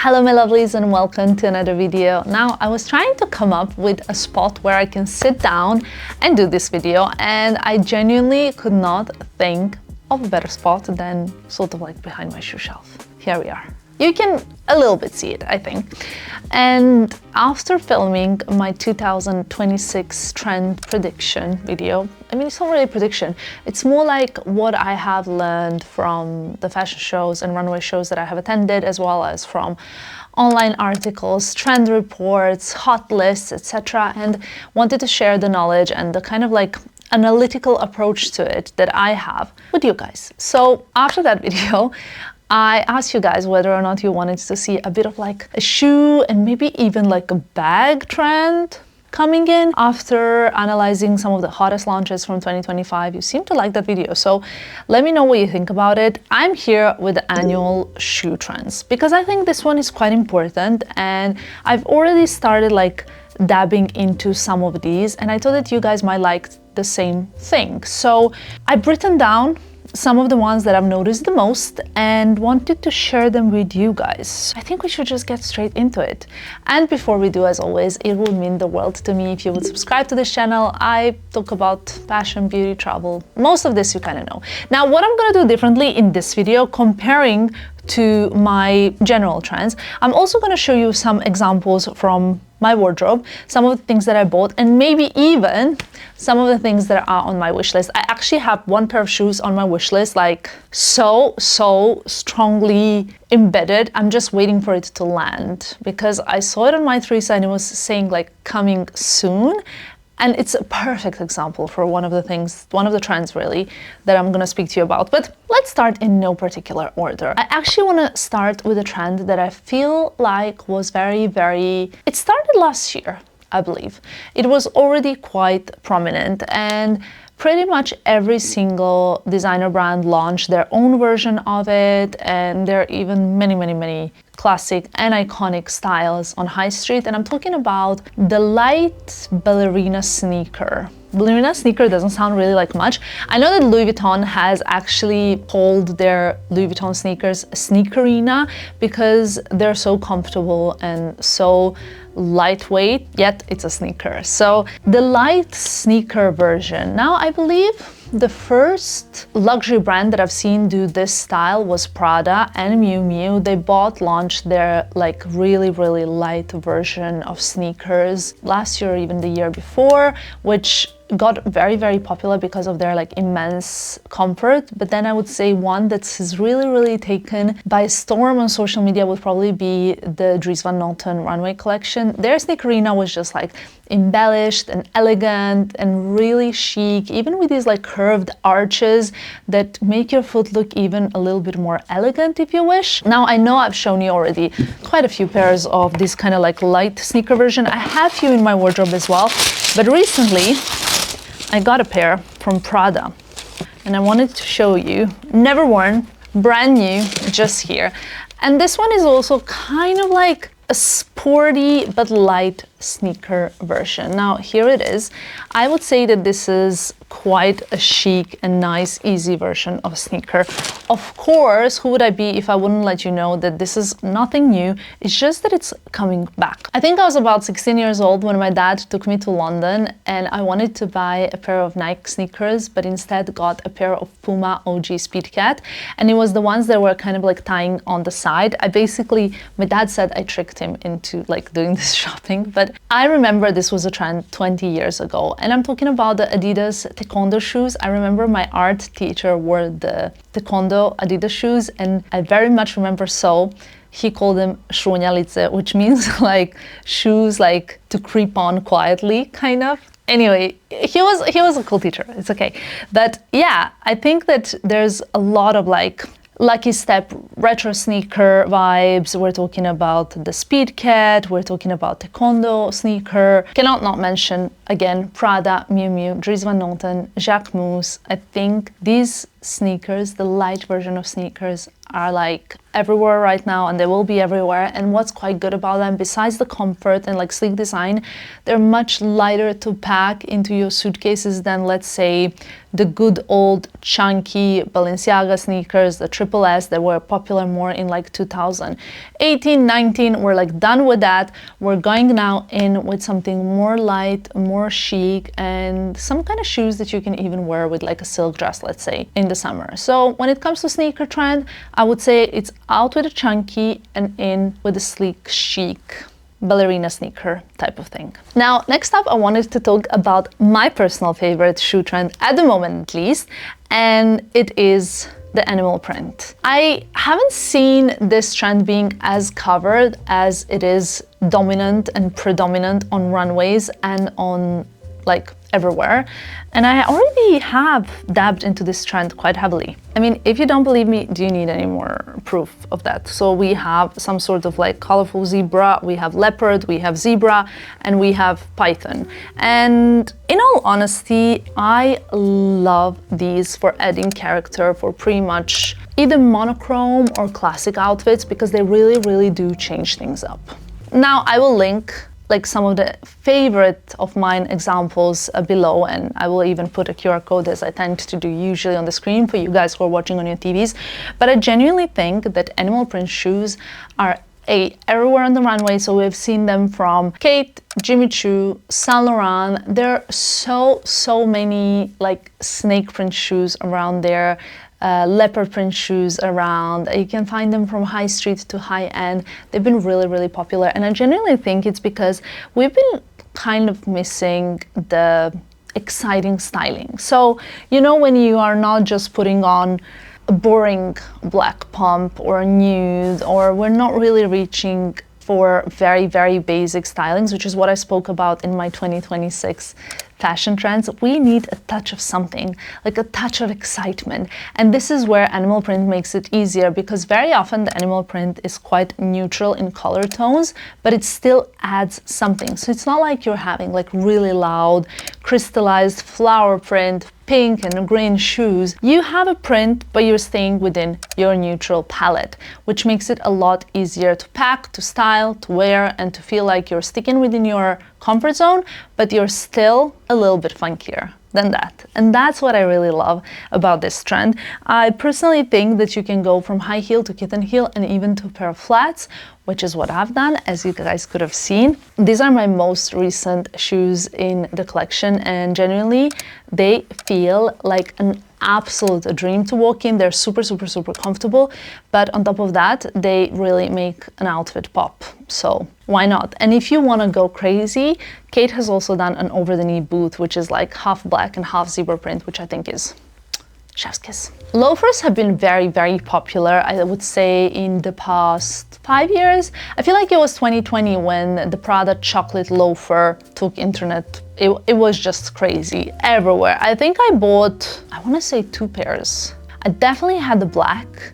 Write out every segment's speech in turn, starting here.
Hello my lovelies and welcome to another video. Now I was trying to come up with a spot where I can sit down and do this video, and I genuinely could not think of a better spot than sort of like behind my shoe shelf. Here we are. You can a little bit see it, I think. And after filming my 2026 trend prediction video, I mean, it's not really a prediction, it's more like what I have learned from the fashion shows and runway shows that I have attended, as well as from online articles, trend reports, hot lists, etc. And wanted to share the knowledge and the kind of like analytical approach to it that I have with you guys. So after that video, I asked you guys whether or not you wanted to see a bit of like a shoe and maybe even like a bag trend coming in. After analyzing some of the hottest launches from 2025, you seem to like that video. So let me know what you think about it. I'm here with the annual shoe trends because I think this one is quite important, and I've already started like dabbing into some of these, and I thought that you guys might like the same thing. So I've written down some of the ones that I've noticed the most and wanted to share them with you guys. I think we should just get straight into it. And before we do, as always, it would mean the world to me if you would subscribe to this channel. I talk about fashion, beauty, travel. Most of this you kind of know. Now, what I'm gonna do differently in this video, comparing to my general trends, I'm also gonna show you some examples from my wardrobe, some of the things that I bought, and maybe even some of the things that are on my wish list. I actually have one pair of shoes on my wish list, like so strongly embedded. I'm just waiting for it to land because I saw it on my 3 side and it was saying like coming soon. And it's a perfect example for one of the things, one of the trends really, that I'm gonna speak to you about. But let's start in no particular order. I actually wanna start with a trend that I feel like was it started last year, I believe. It was already quite prominent, and pretty much every single designer brand launched their own version of it, and there are even many classic and iconic styles on high street. And I'm talking about the light ballerina sneaker. Ballerina sneaker doesn't sound really like much. I know that Louis Vuitton has actually called their Louis Vuitton sneakers sneakerina because they're so comfortable and so lightweight, yet it's a sneaker. So the light sneaker version. Now, I believe the first luxury brand that I've seen do this style was Prada and Miu Miu. They both launched their like really light version of sneakers last year or even the year before, which got very popular because of their like immense comfort. But then I would say one that is really taken by storm on social media would probably be the Dries Van Noten runway collection. Their sneakerina was just like embellished and elegant and really chic, even with these like curved arches that make your foot look even a little bit more elegant if you wish. Now, I know I've shown you already quite a few pairs of this kind of like light sneaker version. I have few in my wardrobe as well, but recently I got a pair from Prada and I wanted to show you. Never worn, brand new, just here. And this one is also kind of like a sporty but light sneaker version. Now, here it is. I would say that this is quite a chic and nice, easy version of a sneaker. Of course, who would I be if I wouldn't let you know that this is nothing new, it's just that it's coming back. I think I was about 16 years old when my dad took me to London and I wanted to buy a pair of Nike sneakers, but instead got a pair of Puma OG Speed Cat, and it was the ones that were kind of like tying on the side. My dad said I tricked him into like doing this shopping, but I remember this was a trend 20 years ago, and I'm talking about the Adidas Taekwondo shoes. I remember my art teacher wore the Taekwondo Adidas shoes, and I very much remember he called them szłonialice, which means like shoes like to creep on quietly, kind of. Anyway, he was a cool teacher, it's okay. But yeah, I think that there's a lot of like Lucky Step retro sneaker vibes. We're talking about the Speed Cat, we're talking about Taekwondo sneaker. Cannot not mention, again, Prada, Miu Miu, Dries Van Noten, Jacquemus. I think these sneakers, the light version of sneakers, are like everywhere right now, and they will be everywhere. And what's quite good about them, besides the comfort and like sleek design, they're much lighter to pack into your suitcases than, let's say, the good old chunky Balenciaga sneakers, the Triple S, that were popular more in like 2018, 19. We're like done with that. We're going now in with something more light, more chic, and some kind of shoes that you can even wear with like a silk dress, let's say, in the summer. So when it comes to sneaker trend, I would say it's out with a chunky and in with a sleek, chic ballerina sneaker type of thing. Now, next up, I wanted to talk about my personal favorite shoe trend at the moment, at least, and it is the animal print. I haven't seen this trend being as covered as it is dominant and predominant on runways and on like everywhere, and I already have dabbed into this trend quite heavily. I mean, if you don't believe me, do you need any more proof of that? So we have some sort of like colorful zebra, we have leopard, we have zebra, and we have python. And in all honesty, I love these for adding character for pretty much either monochrome or classic outfits, because they really, really do change things up. Now, I will link like some of the favorite of mine examples below, and I will even put a QR code, as I tend to do usually, on the screen for you guys who are watching on your TVs. But I genuinely think that animal print shoes are everywhere on the runway. So we've seen them from Kate, Jimmy Choo, Saint Laurent. There are so many like snake print shoes around there. Leopard print shoes around. You can find them from high street to high end. They've been really, really popular, and I genuinely think it's because we've been kind of missing the exciting styling. So, you know, when you are not just putting on a boring black pump or a nude, or we're not really reaching for very, very basic stylings, which is what I spoke about in my 2026 fashion trends. We need a touch of something, like a touch of excitement. And this is where animal print makes it easier, because very often the animal print is quite neutral in color tones, but it still adds something. So it's not like you're having like really loud, crystallized flower print, pink and green shoes. You have a print, but you're staying within your neutral palette, which makes it a lot easier to pack, to style, to wear, and to feel like you're sticking within your comfort zone, but you're still a little bit funkier than that. And that's what I really love about this trend. I personally think that you can go from high heel to kitten heel and even to a pair of flats, which is what I've done, as you guys could have seen. These are my most recent shoes in the collection, and genuinely they feel like an absolute dream to walk in. They're super, super, super comfortable, but on top of that, they really make an outfit pop. So why not? And if you want to go crazy, Kate has also done an over-the-knee boot, which is like half black and half zebra print, which I think is chef's kiss. Loafers have been very, very popular, I would say, in the past 5 years. I feel like it was 2020 when the Prada chocolate loafer took internet. It was just crazy everywhere. I think I bought, I want to say 2 pairs. I definitely had the black,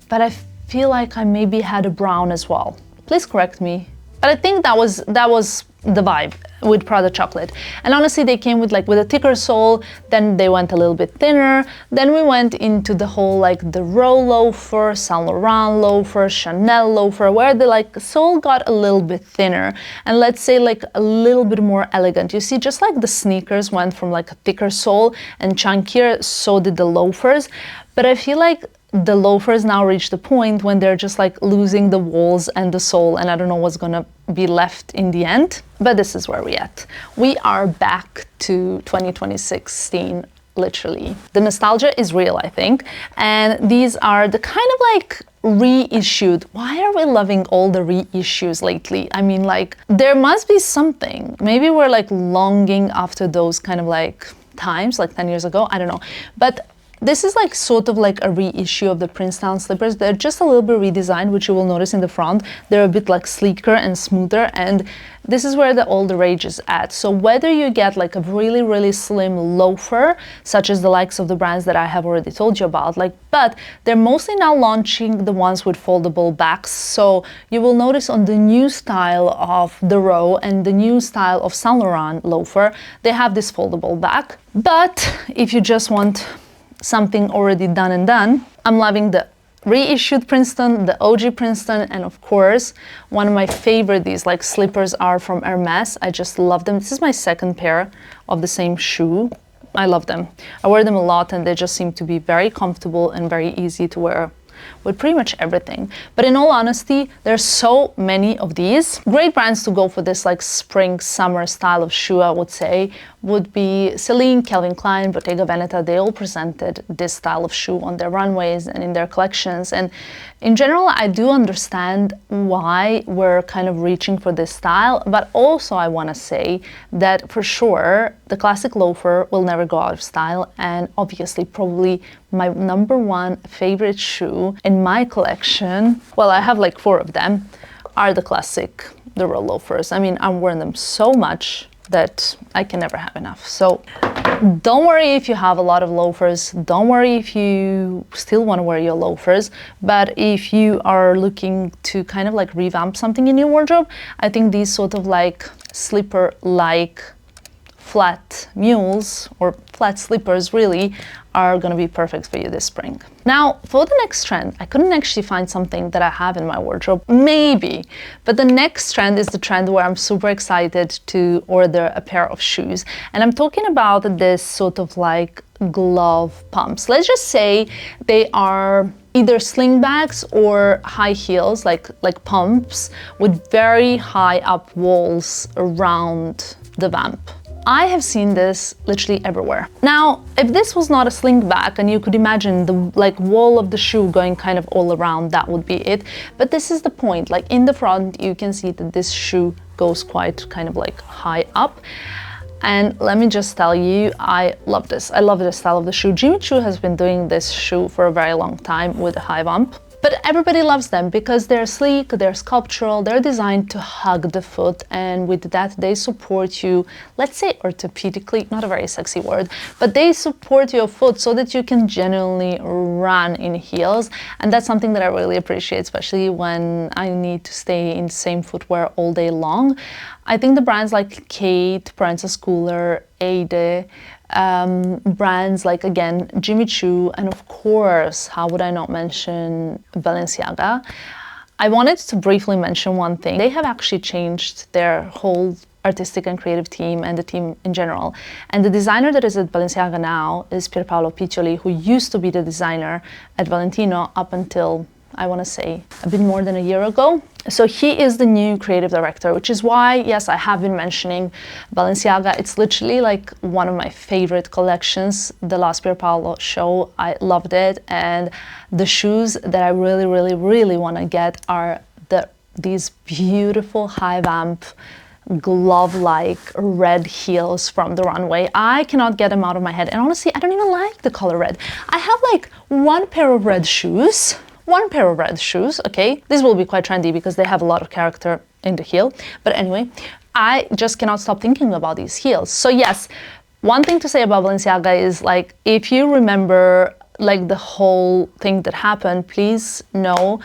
but I feel like I maybe had a brown as well. Please correct me. But I think that was the vibe with Prada chocolate. And honestly, they came with a thicker sole, then they went a little bit thinner, then we went into the whole like the Row loafer, Saint Laurent loafer, Chanel loafer, where the like sole got a little bit thinner and, let's say, like a little bit more elegant. You see, just like the sneakers went from like a thicker sole and chunkier, so did the loafers. But I feel like the loafers now reach the point when they're just like losing the walls and the sole, and I don't know what's gonna be left in the end, but this is where we're at. We are back to 2016, literally. The nostalgia is real, I think, and these are the kind of like reissued. Why are we loving all the reissues lately? I mean, like, there must be something. Maybe we're like longing after those kind of like times, like 10 years ago, I don't know. But this is like sort of like a reissue of the Princeton slippers. They're just a little bit redesigned, which you will notice in the front. They're a bit like sleeker and smoother, and this is where all the rage is at. So whether you get like a really, really slim loafer, such as the likes of the brands that I have already told you about, but they're mostly now launching the ones with foldable backs. So you will notice on the new style of the Row and the new style of Saint Laurent loafer, they have this foldable back. But if you just want something already done and done, I'm loving the reissued Princeton, the OG Princeton, and of course, one of my favorite, these like slippers are from Hermes. I just love them. This is my second pair of the same shoe. I love them. I wear them a lot and they just seem to be very comfortable and very easy to wear with pretty much everything. But in all honesty, there's so many of these. Great brands to go for this like spring, summer style of shoe, I would say, would be Celine, Calvin Klein, Bottega Veneta. They all presented this style of shoe on their runways and in their collections. And in general, I do understand why we're kind of reaching for this style, but also I want to say that for sure, the classic loafer will never go out of style. And obviously, probably my number one favorite shoe in my collection, well, I have like 4 of them, are the classic, the real loafers. I mean, I'm wearing them so much that I can never have enough. So don't worry if you have a lot of loafers. Don't worry if you still want to wear your loafers. But if you are looking to kind of like revamp something in your wardrobe, I think these sort of like slipper-like flat mules or flat slippers really are going to be perfect for you this spring. Now, for the next trend, I couldn't actually find something that I have in my wardrobe, maybe, but the next trend is the trend where I'm super excited to order a pair of shoes. And I'm talking about this sort of like glove pumps. Let's just say they are either slingbacks or high heels, like pumps with very high up walls around the vamp. I have seen this literally everywhere. Now, if this was not a slingback and you could imagine the like wall of the shoe going kind of all around, that would be it. But this is the point, like in the front, you can see that this shoe goes quite kind of like high up. And let me just tell you, I love this. I love this style of the shoe. Jimmy Choo has been doing this shoe for a very long time with a high vamp. But everybody loves them because they're sleek, they're sculptural, they're designed to hug the foot, and with that they support you, let's say orthopedically, not a very sexy word, but they support your foot so that you can genuinely run in heels. And that's something that I really appreciate, especially when I need to stay in the same footwear all day long. I think the brands like Kate, Princess Cooler, Ade, brands like, again, Jimmy Choo, and of course, how would I not mention Balenciaga? I wanted to briefly mention one thing. They have actually changed their whole artistic and creative team and the team in general. And the designer that is at Balenciaga now is Pierpaolo Piccioli, who used to be the designer at Valentino up until, I want to say, a bit more than a year ago. So he is the new creative director, which is why, yes, I have been mentioning Balenciaga. It's literally like one of my favorite collections. The last Pierpaolo show, I loved it. And the shoes that I really, really, really want to get are these beautiful high vamp glove-like red heels from the runway. I cannot get them out of my head. And honestly, I don't even like the color red. I have like one pair of red shoes, okay? This will be quite trendy because they have a lot of character in the heel. But anyway, I just cannot stop thinking about these heels. So yes, one thing to say about Balenciaga is like, if you remember like the whole thing that happened, please know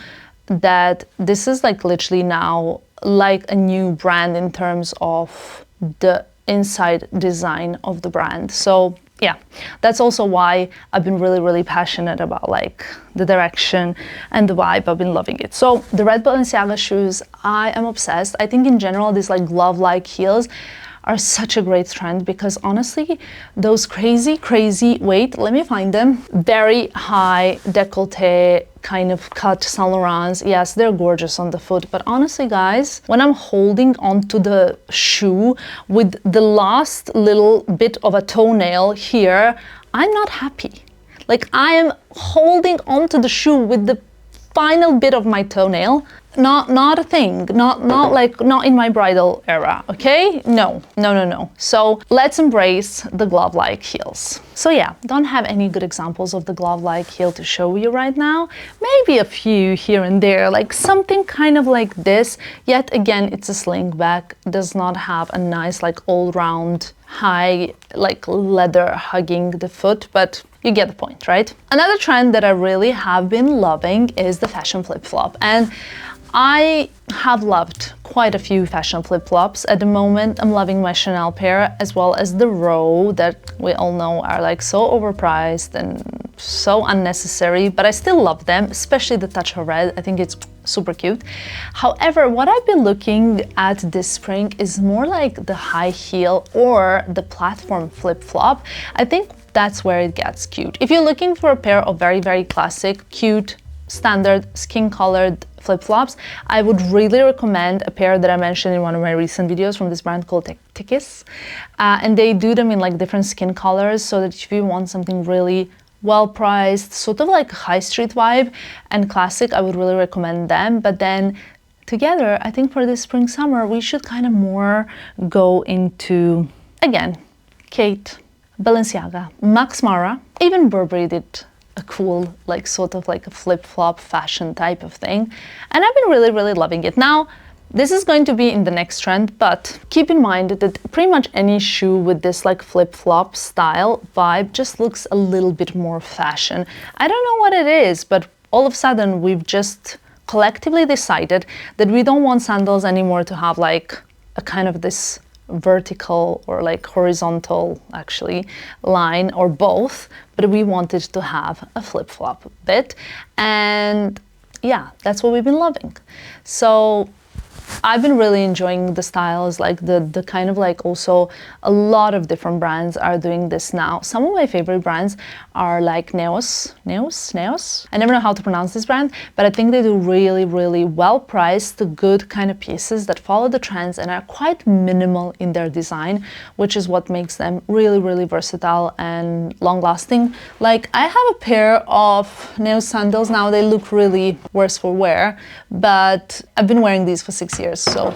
that this is like literally now like a new brand in terms of the inside design of the brand. So yeah, that's also why I've been really, really passionate about like the direction and the vibe. I've been loving it. So the red Balenciaga shoes, I am obsessed. I think in general, these like glove-like heels are such a great trend because honestly, those crazy, wait, let me find them. Very high décolleté kind of cut Saint Laurents. Yes, they're gorgeous on the foot. But honestly, guys, when I'm holding onto the shoe with the last little bit of a toenail here, I'm not happy. Like I am holding onto the shoe with the final bit of my toenail. Not a thing, not in my bridal era, okay? No. So let's embrace the glove-like heels. So yeah, don't have any good examples of the glove-like heel to show you right now. Maybe a few here and there, like something kind of like this. Yet again, it's a slingback, does not have a nice like all-round high like leather hugging the foot, but you get the point, right? Another trend that I really have been loving is the fashion flip-flop. And I have loved quite a few fashion flip-flops. At the moment, I'm loving my Chanel pair as well as the Row that we all know are like so overpriced and so unnecessary, but I still love them, especially the touch of red. I think it's super cute. However, what I've been looking at this spring is more like the high heel or the platform flip-flop. I think that's where it gets cute. If you're looking for a pair of very, very classic, cute, standard skin-colored flip-flops, I would really recommend a pair that I mentioned in one of my recent videos from this brand called THONG. And they do them in like different skin colors, so that if you want something really well-priced, sort of like high street vibe and classic, I would really recommend them. But then together, I think for this spring summer, we should kind of more go into, again, Kate, Balenciaga, Max Mara, even Burberry did a cool, like sort of like a flip-flop fashion type of thing. And I've been really, really loving it. Now, this is going to be in the next trend, but keep in mind that pretty much any shoe with this like flip-flop style vibe just looks a little bit more fashion. I don't know what it is, but all of a sudden we've just collectively decided that we don't want sandals anymore to have like a kind of this vertical or like horizontal actually line or both, but we wanted to have a flip-flop bit, and yeah, that's what we've been loving. So I've been really enjoying the styles, like the kind of like also a lot of different brands are doing this now. Some of my favorite brands are like Neos. I never know how to pronounce this brand, but I think they do really, really well priced, good kind of pieces that follow the trends and are quite minimal in their design, which is what makes them really, really versatile and long lasting. Like I have a pair of Neos sandals now. They look really worse for wear, but I've been wearing these for 6 years, so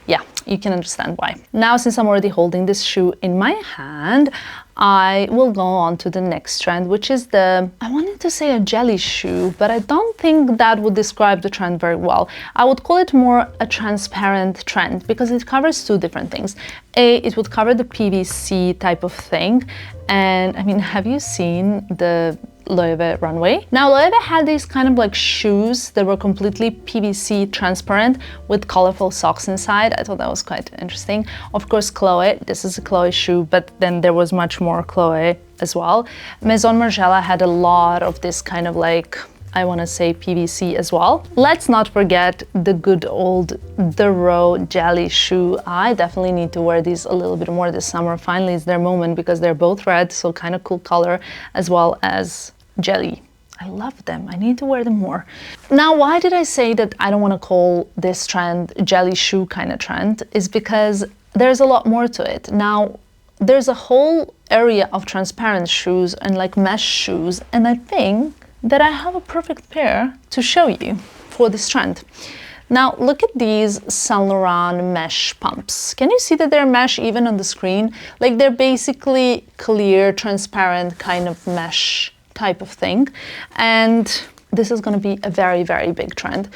yeah, you can understand why. Now, since I'm already holding this shoe in my hand, I will go on to the next trend, which is I wanted to say a jelly shoe, but I don't think that would describe the trend very well. I would call it more a transparent trend because it covers two different things. It would cover the PVC type of thing. And I mean, have you seen the Loewe runway? Now, Loewe had these kind of like shoes that were completely PVC transparent with colorful socks inside. I thought that was quite interesting. Of course, Chloe, this is a Chloe shoe, but then there was much more Chloe as well. Maison Margiela had a lot of this kind of like, I want to say PVC as well. Let's not forget the good old The Row jelly shoe. I definitely need to wear these a little bit more this summer. Finally, it's their moment because they're both red, so kind of cool color, as well as jelly. I love them. I need to wear them more. Now, why did I say that I don't want to call this trend jelly shoe kind of trend? Is because there's a lot more to it. Now, there's a whole area of transparent shoes and like mesh shoes, and I think that I have a perfect pair to show you for this trend. Now, look at these Saint Laurent mesh pumps. Can you see that they're mesh even on the screen? Like they're basically clear, transparent kind of mesh type of thing. And this is going to be a very, very big trend.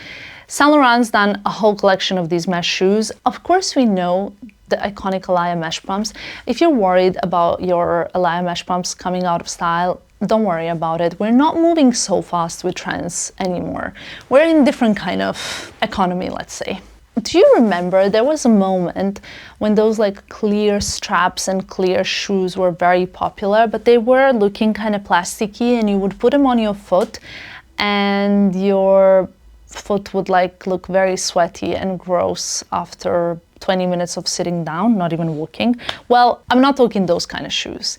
Saint Laurent's done a whole collection of these mesh shoes. Of course, we know the iconic Alaïa mesh pumps. If you're worried about your Alaïa mesh pumps coming out of style, don't worry about it. We're not moving so fast with trends anymore. We're in different kind of economy, let's say. Do you remember there was a moment when those like clear straps and clear shoes were very popular, but they were looking kind of plasticky, and you would put them on your foot and your foot would like look very sweaty and gross after 20 minutes of sitting down, not even walking? Well, I'm not talking those kind of shoes.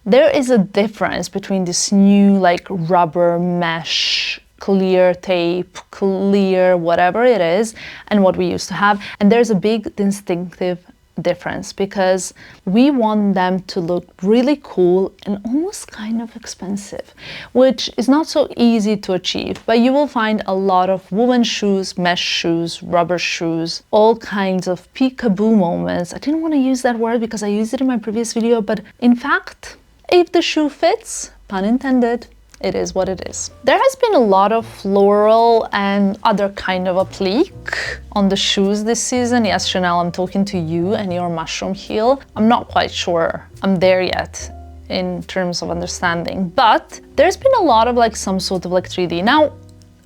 There is a difference between this new like rubber mesh, clear tape, clear whatever it is, and what we used to have. And there's a big distinctive difference because we want them to look really cool and almost kind of expensive, which is not so easy to achieve. But you will find a lot of woven shoes, mesh shoes, rubber shoes, all kinds of peekaboo moments. I didn't want to use that word because I used it in my previous video, but in fact, if the shoe fits, pun intended, it is what it is. There has been a lot of floral and other kind of applique on the shoes this season. Yes, Chanel, I'm talking to you and your mushroom heel. I'm not quite sure I'm there yet in terms of understanding, but there's been a lot of like some sort of like 3D. Now,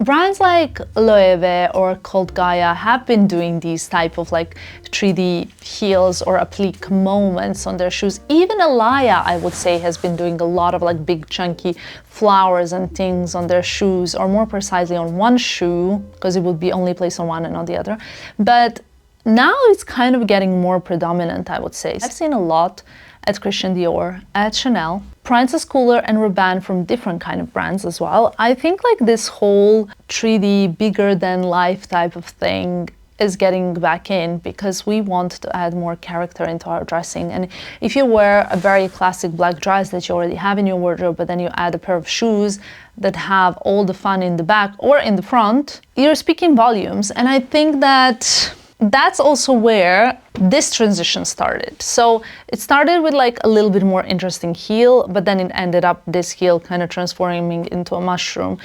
brands like Loewe or Cold Gaia have been doing these type of like 3D heels or applique moments on their shoes. Even Alaya, I would say, has been doing a lot of like big chunky flowers and things on their shoes, or more precisely on one shoe, because it would be only placed on one and not the other. But now it's kind of getting more predominant, I would say. I've seen a lot at Christian Dior, at Chanel, Princess Cooler and Rabanne from different kind of brands as well. I think like this whole 3D bigger than life type of thing is getting back in, because we want to add more character into our dressing. And if you wear a very classic black dress that you already have in your wardrobe, but then you add a pair of shoes that have all the fun in the back or in the front, you're speaking volumes. And I think that that's also where this transition started. So it started with like a little bit more interesting heel, but then it ended up this heel kind of transforming into a mushroom.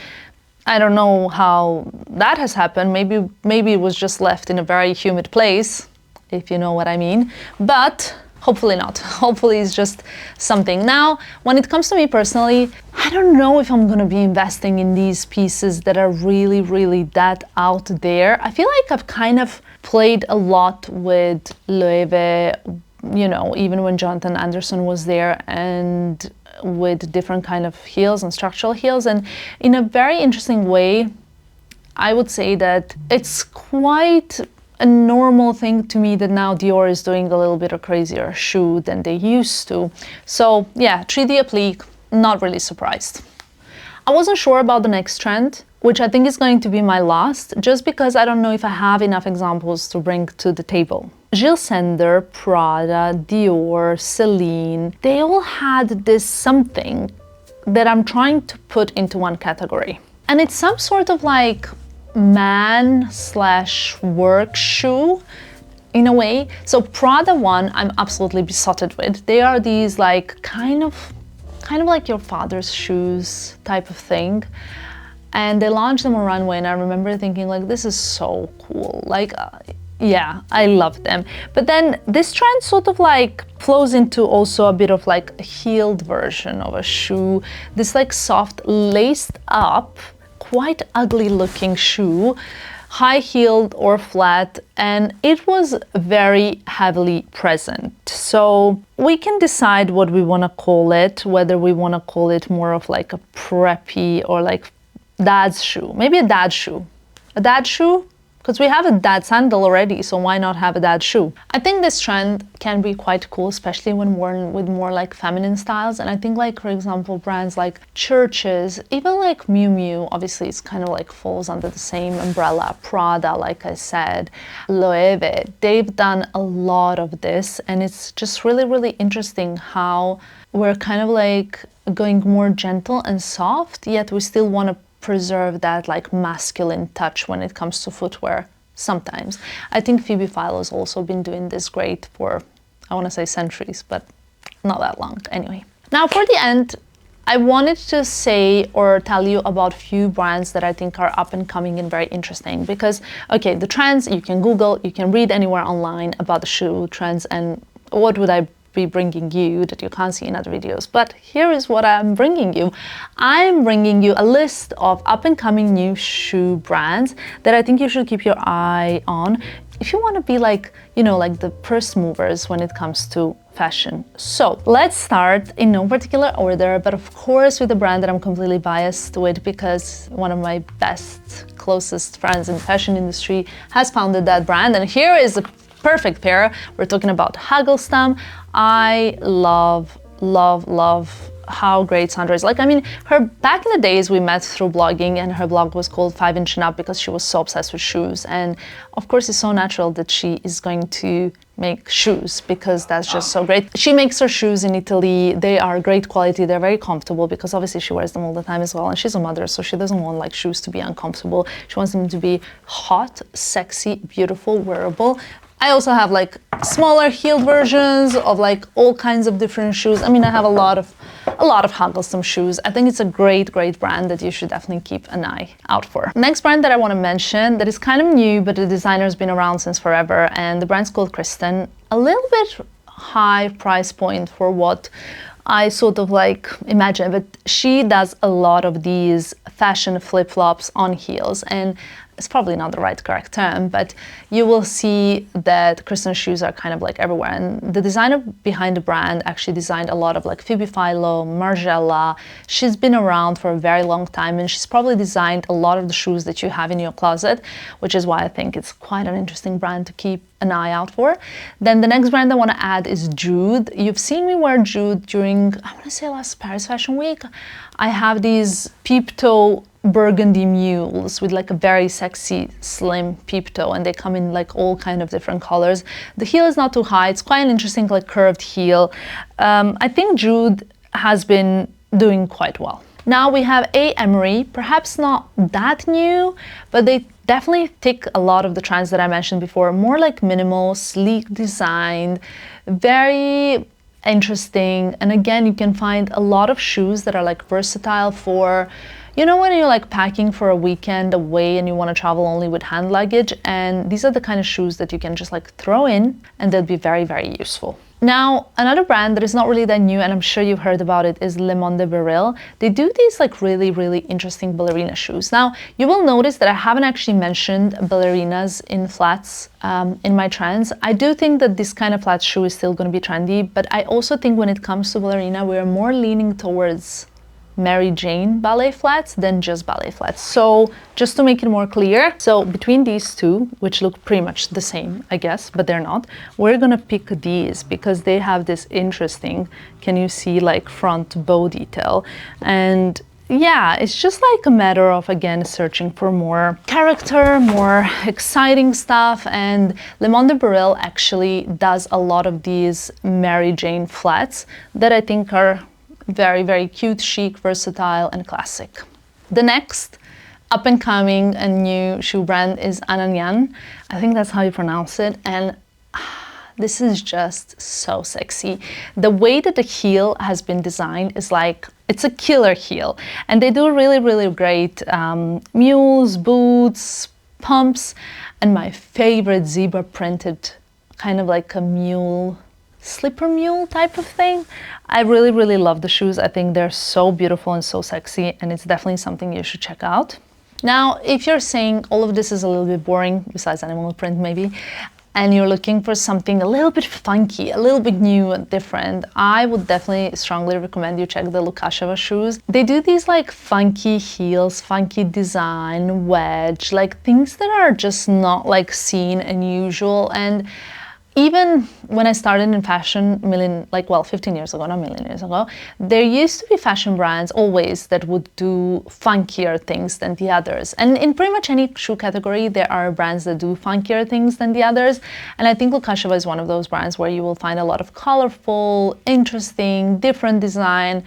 I don't know how that has happened. Maybe it was just left in a very humid place, if you know what I mean. But hopefully not. Hopefully it's just something. Now, when it comes to me personally, I don't know if I'm gonna be investing in these pieces that are really, really that out there. I feel like I've kind of played a lot with Loewe, you know, even when Jonathan Anderson was there, and with different kind of heels and structural heels. And in a very interesting way, I would say that it's quite a normal thing to me that now Dior is doing a little bit of crazier shoe than they used to. So yeah, 3D applique, not really surprised. I wasn't sure about the next trend, which I think is going to be my last, just because I don't know if I have enough examples to bring to the table. Jil Sander, Prada, Dior, Celine, they all had this something that I'm trying to put into one category. And it's some sort of like man/work shoe in a way. So Prada one, I'm absolutely besotted with. They are these like kind of like your father's shoes type of thing. And they launched them on runway, and I remember thinking like, this is so cool. Like, yeah, I love them. But then this trend sort of like flows into also a bit of like a heeled version of a shoe. This like soft laced up, quite ugly looking shoe, high heeled or flat, and it was very heavily present. So we can decide what we want to call it, whether we want to call it more of like a preppy or like dad's shoe. Maybe a dad shoe. A dad shoe? Because we have a dad sandal already, so why not have a dad shoe? I think this trend can be quite cool, especially when worn with more like feminine styles. And I think like, for example, brands like Churches, even like Miu Miu, obviously it's kind of like falls under the same umbrella. Prada, like I said, Loewe, they've done a lot of this. And it's just really, really interesting how we're kind of like going more gentle and soft, yet we still want to preserve that like masculine touch when it comes to footwear sometimes. I think Phoebe Philo has also been doing this great for, I want to say centuries, but not that long. Anyway, now for the end, I wanted to say or tell you about a few brands that I think are up and coming and very interesting, because, okay, the trends, you can Google, you can read anywhere online about the shoe trends, and what would I be bringing you that you can't see in other videos. But here is what I'm bringing you. I'm bringing you a list of up and coming new shoe brands that I think you should keep your eye on if you want to be like, you know, like the first movers when it comes to fashion. So let's start in no particular order, but of course with a brand that I'm completely biased with, because one of my best, closest friends in the fashion industry has founded that brand. And here is a perfect pair. We're talking about Haggleston. I love how great Sandra is. Like, I mean, her back in the days we met through blogging, and her blog was called 5 Inch and Up because she was so obsessed with shoes. And of course it's so natural that she is going to make shoes, because that's just so great. She makes her shoes in Italy. They are great quality. They're very comfortable, because obviously she wears them all the time as well. And she's a mother, so she doesn't want like shoes to be uncomfortable. She wants them to be hot, sexy, beautiful, wearable. I also have like smaller heeled versions of like all kinds of different shoes. I mean, I have a lot of Haggleston shoes. I think it's a great brand that you should definitely keep an eye out for. Next brand that I want to mention that is kind of new, but the designer's been around since forever, and the brand's called Kristen. A little bit high price point for what I sort of like imagine, but she does a lot of these fashion flip-flops on heels, and it's probably not the correct term, but you will see that Kristen's shoes are kind of like everywhere. And the designer behind the brand actually designed a lot of like Phoebe Philo, Margiela. She's been around for a very long time, and she's probably designed a lot of the shoes that you have in your closet, which is why I think it's quite an interesting brand to keep an eye out for. Then the next brand I want to add is Jude. You've seen me wear Jude during, I want to say, last Paris Fashion Week. I have these peep toe burgundy mules with like a very sexy slim peep toe, and they come in like all kind of different colors. The heel is not too high. It's quite an interesting like curved heel. I think Jude has been doing quite well. Now we have A. Emery, perhaps not that new, but they definitely tick a lot of the trends that I mentioned before. More like minimal, sleek design, very interesting. And again, you can find a lot of shoes that are like versatile for, you know, when you're like packing for a weekend away and you want to travel only with hand luggage. And these are the kind of shoes that you can just like throw in, and they'll be very, very useful. Now, another brand that is not really that new, and I'm sure you've heard about it, is Le Monde Beryl. They do these like really, really interesting ballerina shoes. Now, you will notice that I haven't actually mentioned ballerinas in flats in my trends. I do think that this kind of flat shoe is still going to be trendy, but I also think when it comes to ballerina, we're more leaning towards Mary Jane ballet flats than just ballet flats. So just to make it more clear, so between these two, which look pretty much the same, I guess, but they're not, we're gonna pick these because they have this interesting, can you see, like front bow detail. And yeah, it's just like a matter of, again, searching for more character, more exciting stuff. And Le Monde Beryl actually does a lot of these Mary Jane flats that I think are very, very cute, chic, versatile, and classic. The next up and coming and new shoe brand is Ananyan. I think that's how you pronounce it. And this is just so sexy. The way that the heel has been designed is like, it's a killer heel. And they do really, really great mules, boots, pumps, and my favorite zebra printed, kind of like a mule, slipper mule type of thing. I really, really love the shoes. I think they're so beautiful and so sexy, and it's definitely something you should check out. Now, if you're saying all of this is a little bit boring, besides animal print maybe, and you're looking for something a little bit funky, a little bit new and different, I would definitely strongly recommend you check the Lukasheva shoes. They do these like funky heels, funky design, wedge, like things that are just not like seen and usual. And even when I started in fashion, 15 years ago, not a million years ago, there used to be fashion brands always that would do funkier things than the others. And in pretty much any shoe category, there are brands that do funkier things than the others. And I think Lukasheva is one of those brands where you will find a lot of colorful, interesting, different design,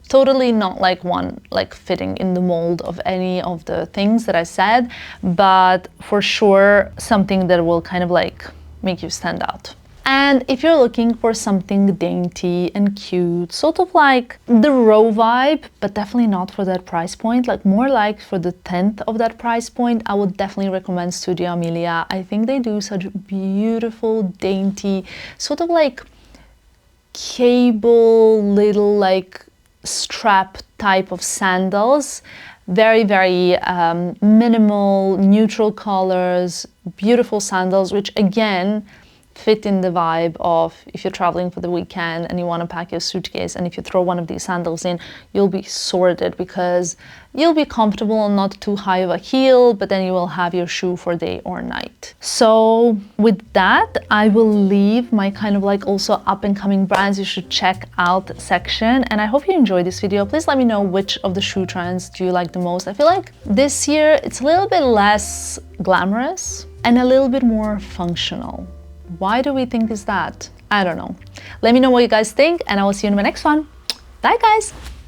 totally not like one like fitting in the mold of any of the things that I said, but for sure something that will kind of like make you stand out. And if you're looking for something dainty and cute, sort of like the Row vibe, but definitely not for that price point, like more like for the 10th of that price point, I would definitely recommend Studio Amelia. I think they do such beautiful, dainty, sort of like cable little like strap type of sandals. Very, very minimal, neutral colors, beautiful sandals, which again fit in the vibe of if you're traveling for the weekend and you want to pack your suitcase, and if you throw one of these sandals in, you'll be sorted because you'll be comfortable and not too high of a heel, but then you will have your shoe for day or night. So with that, I will leave my kind of like also up and coming brands you should check out section. And I hope you enjoyed this video. Please let me know which of the shoe trends do you like the most. I feel like this year it's a little bit less glamorous and a little bit more functional. Why do we think is that? I don't know. Let me know what you guys think, and I will see you in my next one. Bye guys!